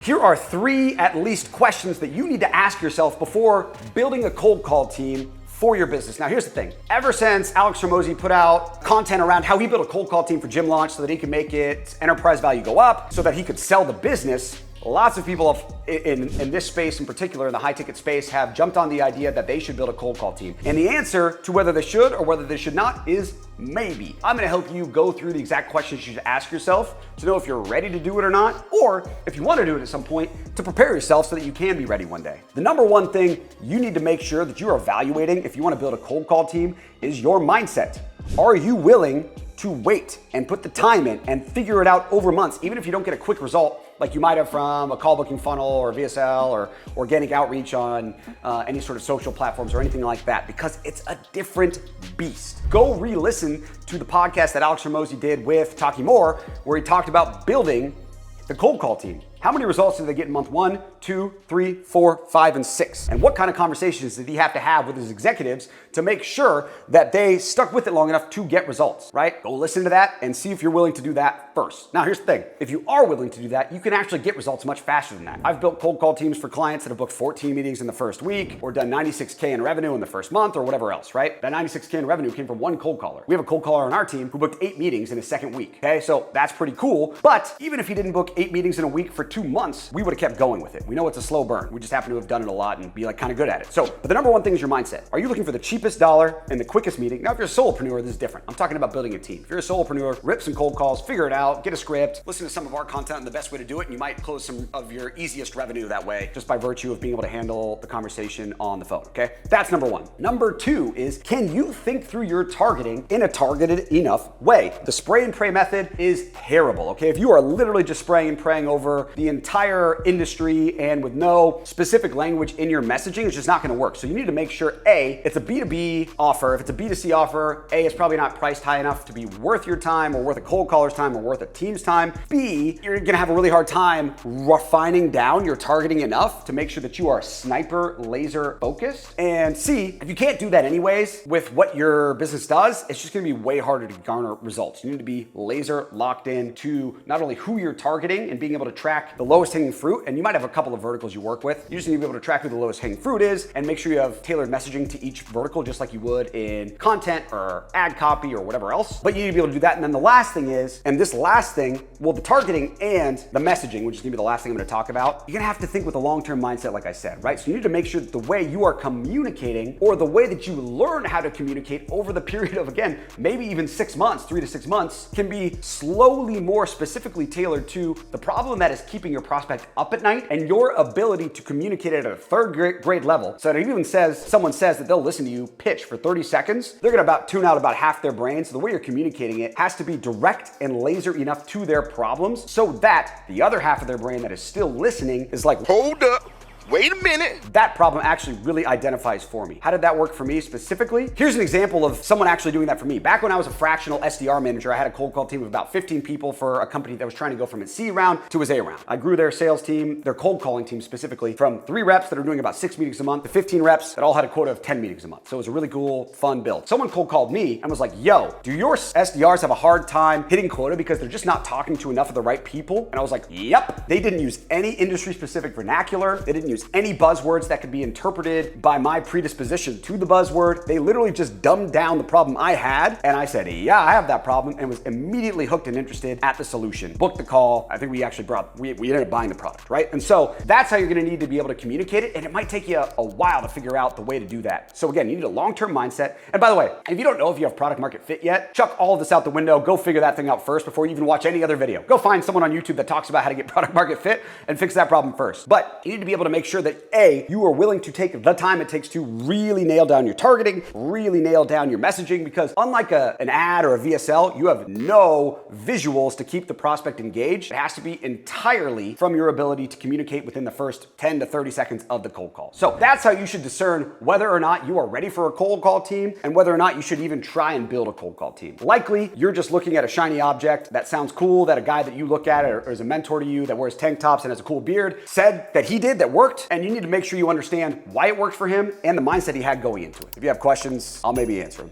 Here are 3 at least questions that you need to ask yourself before building a cold call team for your business. Now, here's the thing. Ever since Alex Hormozi put out content around how he built a cold call team for Gym Launch so that he could make its enterprise value go up, so that he could sell the business, lots of people in this space in particular, in the high ticket space, have jumped on the idea that they should build a cold call team. And the answer to whether they should or whether they should not is maybe. I'm gonna help you go through the exact questions you should ask yourself to know if you're ready to do it or not, or if you wanna do it at some point, to prepare yourself so that you can be ready one day. The number one thing you need to make sure that you are evaluating if you wanna build a cold call team is your mindset. Are you willing to wait and put the time in and figure it out over months, even if you don't get a quick result like you might have from a call booking funnel or VSL or organic outreach on any sort of social platforms or anything like that, because it's a different beast. Go re-listen to the podcast that Alex Hormozi did with Taki Moore, where he talked about building the cold call team. How many results did they get in month 1, 2, 3, 4, 5, and 6? And what kind of conversations did he have to have with his executives to make sure that they stuck with it long enough to get results, right? Go listen to that and see if you're willing to do that first. Now, here's the thing. If you are willing to do that, you can actually get results much faster than that. I've built cold call teams for clients that have booked 14 meetings in the first week or done 96K in revenue in the first month or whatever else, right? That 96K in revenue came from one cold caller. We have a cold caller on our team who booked 8 meetings in his second week, okay? So that's pretty cool. But even if he didn't book 8 meetings in a week for 2 months, we would have kept going with it. We know it's a slow burn. We just happen to have done it a lot and be like kind of good at it. So, but the number one thing is your mindset. Are you looking for the cheapest dollar and the quickest meeting? Now, if you're a solopreneur, this is different. I'm talking about building a team. If you're a solopreneur, rip some cold calls, figure it out, get a script, listen to some of our content and the best way to do it, and you might close some of your easiest revenue that way just by virtue of being able to handle the conversation on the phone, okay? That's number one. Number 2 is, can you think through your targeting in a targeted enough way? The spray and pray method is terrible, okay? If you are literally just spraying and praying over the entire industry and with no specific language in your messaging, it's just not gonna work. So you need to make sure, A, it's a B2B offer. If it's a B2C offer, A, it's probably not priced high enough to be worth your time or worth a cold caller's time or worth a team's time. B, you're gonna have a really hard time refining down your targeting enough to make sure that you are sniper laser focused. And C, if you can't do that anyways with what your business does, it's just gonna be way harder to garner results. You need to be laser locked in to not only who you're targeting and being able to track the lowest hanging fruit, and you might have a couple of verticals you work with. You just need to be able to track who the lowest hanging fruit is and make sure you have tailored messaging to each vertical, just like you would in content or ad copy or whatever else. But you need to be able to do that. And then the last thing is, and this last thing, well, the targeting and the messaging, which is gonna be the last thing I'm gonna talk about, you're gonna have to think with a long-term mindset, like I said, right? So you need to make sure that the way you are communicating or the way that you learn how to communicate over the period of, again, maybe even 6 months, 3 to 6 months, can be slowly more specifically tailored to the problem that is keeping your prospect up at night and your ability to communicate it at a 3rd grade level. So that if even someone says that they'll listen to you pitch for 30 seconds, they're gonna tune out about half their brain. So the way you're communicating it has to be direct and laser enough to their problems so that the other half of their brain that is still listening is like, hold up. Wait a minute. That problem actually really identifies for me. How did that work for me specifically? Here's an example of someone actually doing that for me. Back when I was a fractional SDR manager, I had a cold call team of about 15 people for a company that was trying to go from its C round to its A round. I grew their sales team, their cold calling team specifically, from 3 reps that are doing about 6 meetings a month to 15 reps that all had a quota of 10 meetings a month. So it was a really cool, fun build. Someone cold called me and was like, yo, do your SDRs have a hard time hitting quota because they're just not talking to enough of the right people? And I was like, yep. They didn't use any industry specific vernacular. They didn't use any buzzwords that could be interpreted by my predisposition to the buzzword. They literally just dumbed down the problem I had. And I said, yeah, I have that problem, and was immediately hooked and interested at the solution. Booked the call. I think we actually we ended up buying the product, right? And so that's how you're gonna need to be able to communicate it. And it might take you a while to figure out the way to do that. So again, you need a long-term mindset. And by the way, if you don't know if you have product market fit yet, chuck all of this out the window. Go figure that thing out first before you even watch any other video. Go find someone on YouTube that talks about how to get product market fit and fix that problem first. But you need to be able to make sure that A, you are willing to take the time it takes to really nail down your targeting, really nail down your messaging, because unlike an ad or a VSL, you have no visuals to keep the prospect engaged. It has to be entirely from your ability to communicate within the first 10 to 30 seconds of the cold call. So that's how you should discern whether or not you are ready for a cold call team and whether or not you should even try and build a cold call team. Likely, you're just looking at a shiny object that sounds cool, that a guy that you look at or is a mentor to you that wears tank tops and has a cool beard said that he did that worked, and you need to make sure you understand why it worked for him and the mindset he had going into it. If you have questions, I'll maybe answer them.